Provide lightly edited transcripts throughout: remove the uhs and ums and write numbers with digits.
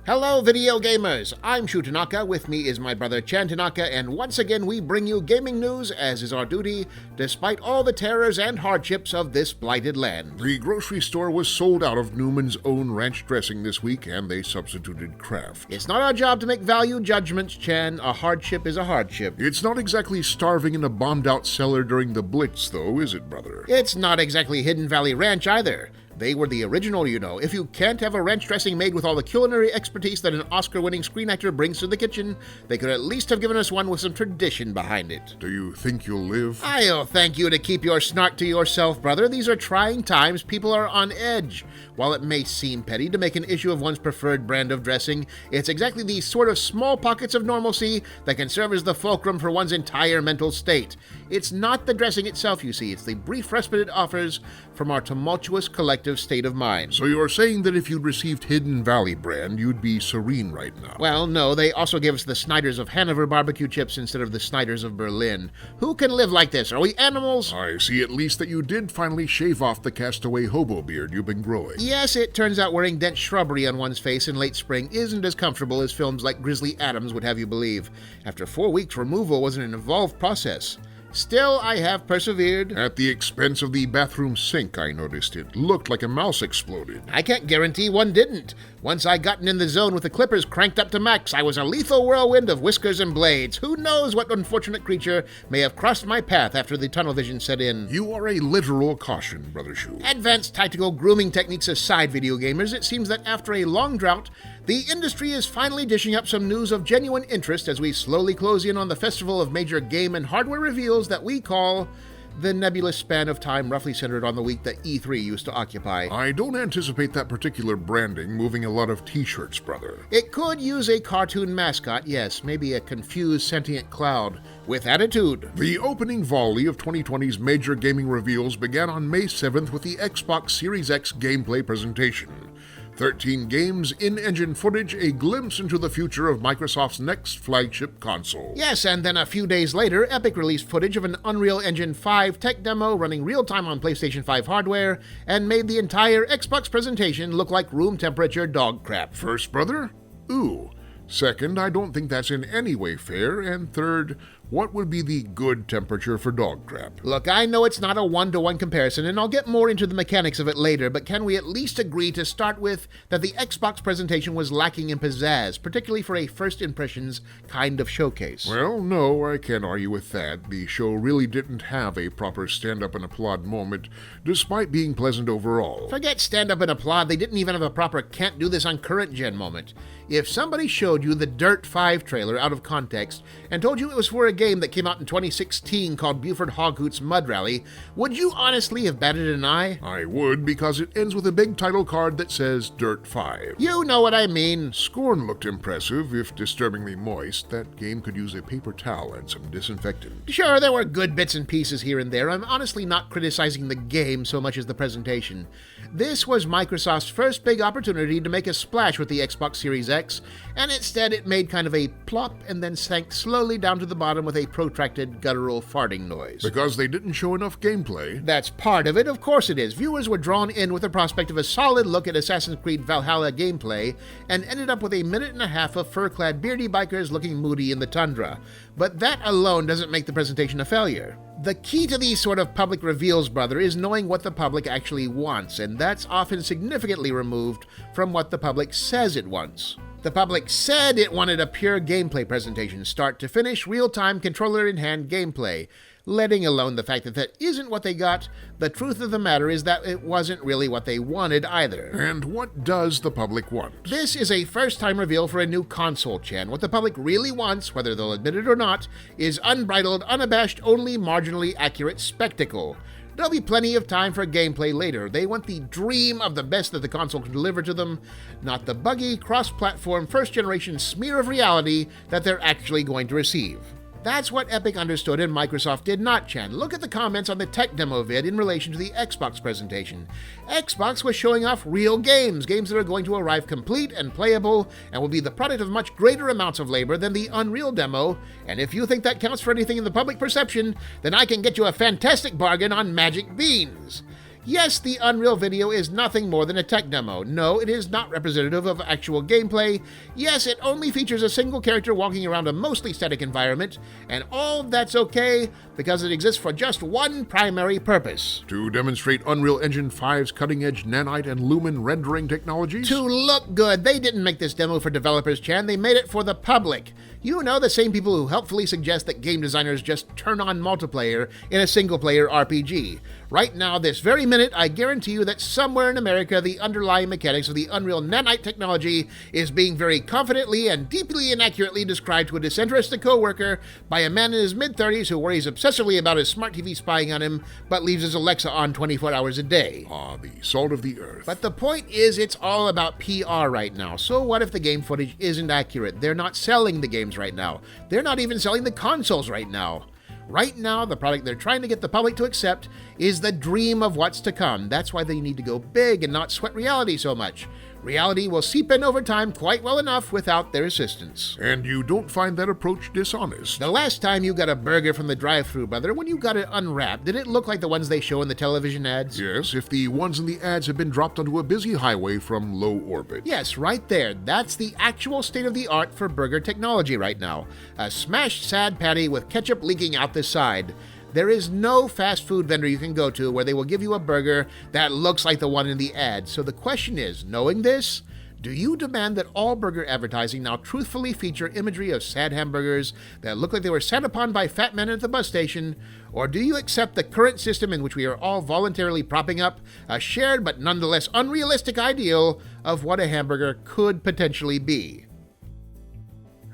Hello video gamers, I'm Shu Tanaka, with me is my brother Chan Tanaka, and once again we bring you gaming news as is our duty, despite all the terrors and hardships of this blighted land. The grocery store was sold out of Newman's own ranch dressing this week and they substituted Kraft. It's not our job to make value judgments, Chan. A hardship is a hardship. It's not exactly starving in a bombed out cellar during the Blitz though, is it, brother? It's not exactly Hidden Valley Ranch either. They were the original, you know. If you can't have a ranch dressing made with all the culinary expertise that an Oscar-winning screen actor brings to the kitchen, they could at least have given us one with some tradition behind it. Do you think you'll live? I'll thank you to keep your snark to yourself, brother. These are trying times. People are on edge. While it may seem petty to make an issue of one's preferred brand of dressing, it's exactly these sort of small pockets of normalcy that can serve as the fulcrum for one's entire mental state. It's not the dressing itself, you see. It's the brief respite it offers from our tumultuous collective state of mind. So you're saying that if you'd received Hidden Valley brand, you'd be serene right now? Well, no, they also gave us the Snyder's of Hanover barbecue chips instead of the Snyder's of Berlin. Who can live like this? Are we animals? I see at least that you did finally shave off the castaway hobo beard you've been growing. Yes, it turns out wearing dense shrubbery on one's face in late spring isn't as comfortable as films like Grizzly Adams would have you believe. After 4 weeks, removal was an involved process. Still, I have persevered. At the expense of the bathroom sink, I noticed. It looked like a mouse exploded. I can't guarantee one didn't. Once I gotten in the zone with the clippers cranked up to max, I was a lethal whirlwind of whiskers and blades. Who knows what unfortunate creature may have crossed my path after the tunnel vision set in. You are a literal caution, Brother Shu. Advanced tactical grooming techniques aside, video gamers, it seems that after a long drought, the industry is finally dishing up some news of genuine interest as we slowly close in on the festival of major game and hardware reveals that we call the nebulous span of time roughly centered on the week that E3 used to occupy. I don't anticipate that particular branding moving a lot of t-shirts, brother. It could use a cartoon mascot, yes, maybe a confused sentient cloud with attitude. The opening volley of 2020's major gaming reveals began on May 7th with the Xbox Series X gameplay presentation. 13 games, in-engine footage, a glimpse into the future of Microsoft's next flagship console. Yes, and then a few days later, Epic released footage of an Unreal Engine 5 tech demo running real-time on PlayStation 5 hardware and made the entire Xbox presentation look like room temperature dog crap. First, brother? Ooh. Second, I don't think that's in any way fair. And third, what would be the good temperature for dog crap? Look, I know it's not a one-to-one comparison, and I'll get more into the mechanics of it later, but can we at least agree to start with that the Xbox presentation was lacking in pizzazz, particularly for a first impressions kind of showcase? Well, no, I can't argue with that. The show really didn't have a proper stand-up and applaud moment, despite being pleasant overall. Forget stand-up and applaud, they didn't even have a proper can't do this on current-gen moment. If somebody showed you the Dirt 5 trailer out of context and told you it was for a game that came out in 2016 called Buford Hoghoot's Mud Rally, would you honestly have batted an eye? I would, because it ends with a big title card that says Dirt 5. You know what I mean. Scorn looked impressive, if disturbingly moist. That game could use a paper towel and some disinfectant. Sure, there were good bits and pieces here and there. I'm honestly not criticizing the game so much as the presentation. This was Microsoft's first big opportunity to make a splash with the Xbox Series X, and instead it made kind of a plop and then sank slowly down to the bottom with a protracted guttural farting noise. Because they didn't show enough gameplay? That's part of it, of course it is. Viewers were drawn in with the prospect of a solid look at Assassin's Creed Valhalla gameplay and ended up with a minute and a half of fur-clad beardy bikers looking moody in the tundra. But that alone doesn't make the presentation a failure. The key to these sort of public reveals, brother, is knowing what the public actually wants, and that's often significantly removed from what the public says it wants. The public said it wanted a pure gameplay presentation, start to finish, real-time, controller-in-hand gameplay. Letting alone the fact that that isn't what they got, the truth of the matter is that it wasn't really what they wanted either. And what does the public want? This is a first-time reveal for a new console, Chan. What the public really wants, whether they'll admit it or not, is unbridled, unabashed, only marginally accurate spectacle. There'll be plenty of time for gameplay later. They want the dream of the best that the console can deliver to them, not the buggy, cross-platform, first-generation smear of reality that they're actually going to receive. That's what Epic understood and Microsoft did not, Chan. Look at the comments on the tech demo vid in relation to the Xbox presentation. Xbox was showing off real games that are going to arrive complete and playable and will be the product of much greater amounts of labor than the Unreal demo, and if you think that counts for anything in the public perception, then I can get you a fantastic bargain on Magic Beans. Yes, the Unreal video is nothing more than a tech demo. No, it is not representative of actual gameplay. Yes, it only features a single character walking around a mostly static environment, and all of that's okay because it exists for just one primary purpose. To demonstrate Unreal Engine 5's cutting-edge nanite and lumen rendering technologies? To look good. They didn't make this demo for developers, Chan. They made it for the public. You know, the same people who helpfully suggest that game designers just turn on multiplayer in a single-player RPG. Right now, this very minute, I guarantee you that somewhere in America, the underlying mechanics of the Unreal nanite technology is being very confidently and deeply inaccurately described to a disinterested co-worker by a man in his mid-30s who worries obsessively about his smart TV spying on him, but leaves his Alexa on 24 hours a day. Ah, the salt of the earth. But the point is, it's all about PR right now. So what if the game footage isn't accurate? They're not selling the games right now. They're not even selling the consoles right now. Right now, the product they're trying to get the public to accept is the dream of what's to come. That's why they need to go big and not sweat reality so much. Reality will seep in over time quite well enough without their assistance. And you don't find that approach dishonest? The last time you got a burger from the drive-thru, brother, when you got it unwrapped, did it look like the ones they show in the television ads? Yes, if the ones in the ads have been dropped onto a busy highway from low orbit. Yes, right there. That's the actual state-of-the-art for burger technology right now. A smashed sad patty with ketchup leaking out the side. There is no fast food vendor you can go to where they will give you a burger that looks like the one in the ad. So the question is, knowing this, do you demand that all burger advertising now truthfully feature imagery of sad hamburgers that look like they were sat upon by fat men at the bus station? Or do you accept the current system in which we are all voluntarily propping up a shared but nonetheless unrealistic ideal of what a hamburger could potentially be?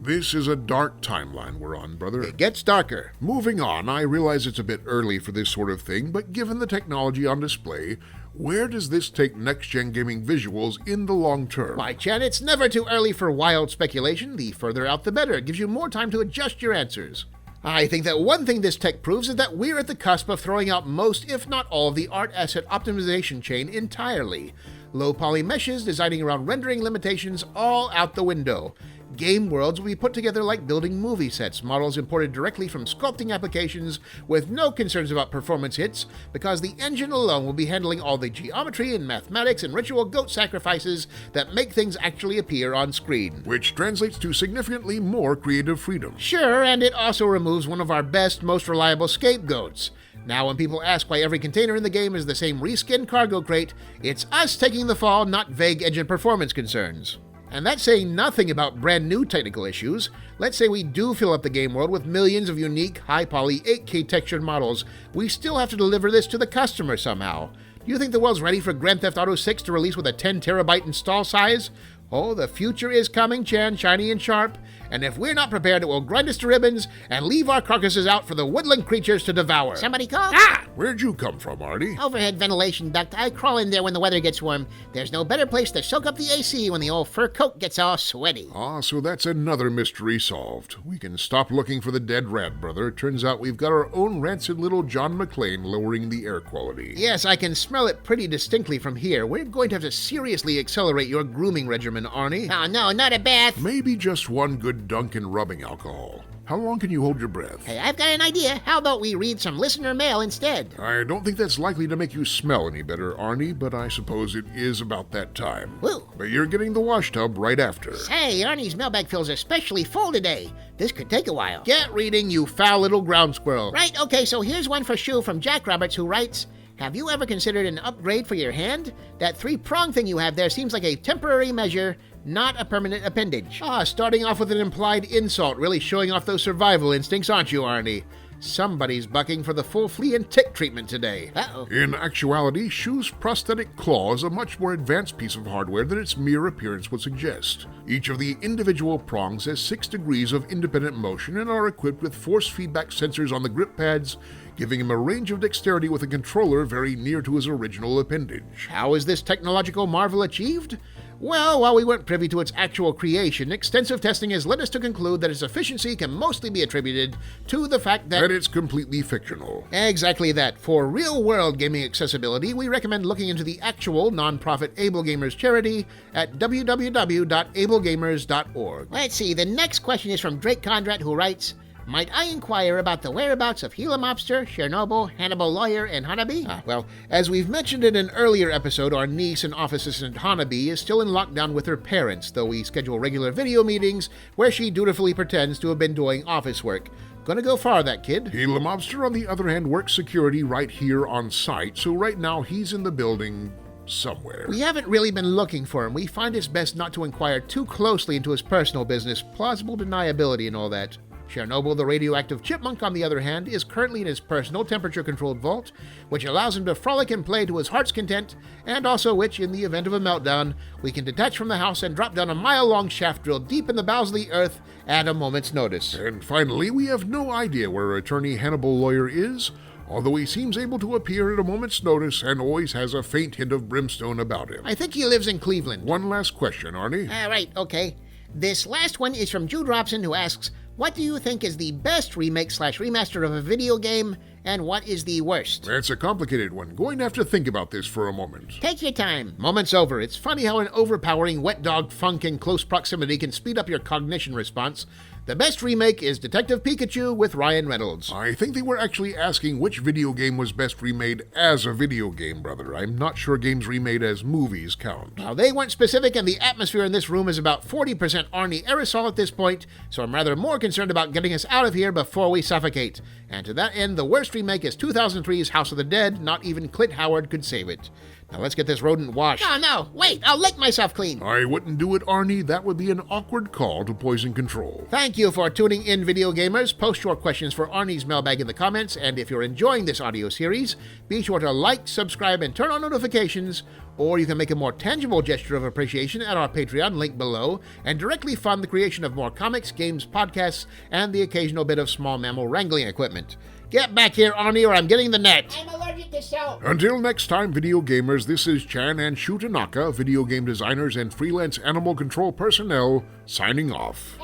This is a dark timeline we're on, brother. It gets darker. Moving on, I realize it's a bit early for this sort of thing, but given the technology on display, where does this take next-gen gaming visuals in the long term? Why, Chan, it's never too early for wild speculation. The further out the better. It gives you more time to adjust your answers. I think that one thing this tech proves is that we're at the cusp of throwing out most, if not all, of the art asset optimization chain entirely. Low poly meshes designing around rendering limitations all out the window. Game worlds will be put together like building movie sets, models imported directly from sculpting applications with no concerns about performance hits, because the engine alone will be handling all the geometry and mathematics and ritual goat sacrifices that make things actually appear on screen. Which translates to significantly more creative freedom. Sure, and it also removes one of our best, most reliable scapegoats. Now, when people ask why every container in the game is the same reskinned cargo crate, it's us taking the fall, not vague engine performance concerns. And that's saying nothing about brand new technical issues. Let's say we do fill up the game world with millions of unique, high-poly, 8K textured models. We still have to deliver this to the customer somehow. Do you think the world's ready for Grand Theft Auto 6 to release with a 10 terabyte install size? Oh, the future is coming, Chan, shiny and sharp. And if we're not prepared, it will grind us to ribbons and leave our carcasses out for the woodland creatures to devour. Somebody call? Ah! Where'd you come from, Artie? Overhead ventilation duct. I crawl in there when the weather gets warm. There's no better place to soak up the AC when the old fur coat gets all sweaty. Ah, so that's another mystery solved. We can stop looking for the dead rat, brother. Turns out we've got our own rancid little John McClane lowering the air quality. Yes, I can smell it pretty distinctly from here. We're going to have to seriously accelerate your grooming regimen, Arnie. Oh, no, not a bath. Maybe just one good dunk in rubbing alcohol. How long can you hold your breath? Hey, I've got an idea. How about we read some listener mail instead? I don't think that's likely to make you smell any better, Arnie, but I suppose it is about that time. Woo. But you're getting the wash tub right after. Say, Arnie's mailbag feels especially full today. This could take a while. Get reading, you foul little ground squirrel. Right, okay, so here's one for Shu from Jack Roberts, who writes, have you ever considered an upgrade for your hand? That three-prong thing you have there seems like a temporary measure, not a permanent appendage. Starting off with an implied insult, really showing off those survival instincts, aren't you, Arnie? Somebody's bucking for the full flea and tick treatment today. Uh-oh. In actuality, Shu's prosthetic claw is a much more advanced piece of hardware than its mere appearance would suggest. Each of the individual prongs has 6 degrees of independent motion and are equipped with force feedback sensors on the grip pads, giving him a range of dexterity with a controller very near to his original appendage. How is this technological marvel achieved? Well, while we weren't privy to its actual creation, extensive testing has led us to conclude that its efficiency can mostly be attributed to the fact that it's completely fictional. Exactly that. For real-world gaming accessibility, we recommend looking into the actual non-profit Able Gamers charity at www.ablegamers.org. Let's see, the next question is from Drake Conrad, who writes, Might I inquire about the whereabouts of Gila Mobster, Chernobyl, Hannibal Lawyer, and Hanabi? Well, as we've mentioned in an earlier episode, our niece and office assistant Hanabi is still in lockdown with her parents, though we schedule regular video meetings where she dutifully pretends to have been doing office work. Gonna go far, that kid. Gila Mobster, on the other hand, works security right here on site, so right now he's in the building somewhere. We haven't really been looking for him. We find it's best not to inquire too closely into his personal business, plausible deniability and all that. Chernobyl, the radioactive chipmunk, on the other hand, is currently in his personal temperature-controlled vault, which allows him to frolic and play to his heart's content, and also which, in the event of a meltdown, we can detach from the house and drop down a mile-long shaft drilled deep in the bowels of the earth at a moment's notice. And finally, we have no idea where attorney Hannibal Lawyer is, although he seems able to appear at a moment's notice and always has a faint hint of brimstone about him. I think he lives in Cleveland. One last question, Arnie. Right, okay. This last one is from Jude Robson, who asks, what do you think is the best remake/remaster of a video game, and what is the worst? That's a complicated one. Going to have to think about this for a moment. Take your time. Moment's over. It's funny how an overpowering wet dog funk in close proximity can speed up your cognition response. The best remake is Detective Pikachu with Ryan Reynolds. I think they were actually asking which video game was best remade as a video game, brother. I'm not sure games remade as movies count. Now, they weren't specific, and the atmosphere in this room is about 40% Arnie aerosol at this point, so I'm rather more concerned about getting us out of here before we suffocate. And to that end, the worst remake is 2003's House of the Dead. Not even Clint Howard could save it. Now let's get this rodent washed. No, wait, I'll lick myself clean. I wouldn't do it, Arnie. That would be an awkward call to poison control. Thank you for tuning in, video gamers. Post your questions for Arnie's mailbag in the comments, and if you're enjoying this audio series, be sure to like, subscribe, and turn on notifications, or you can make a more tangible gesture of appreciation at our Patreon, link below, and directly fund the creation of more comics, games, podcasts, and the occasional bit of small mammal wrangling equipment. Get back here, Arnie, or I'm getting the net. I'm allergic to soap. Until next time, video gamers, this is Chan and Shu Tanaka, video game designers and freelance animal control personnel, signing off.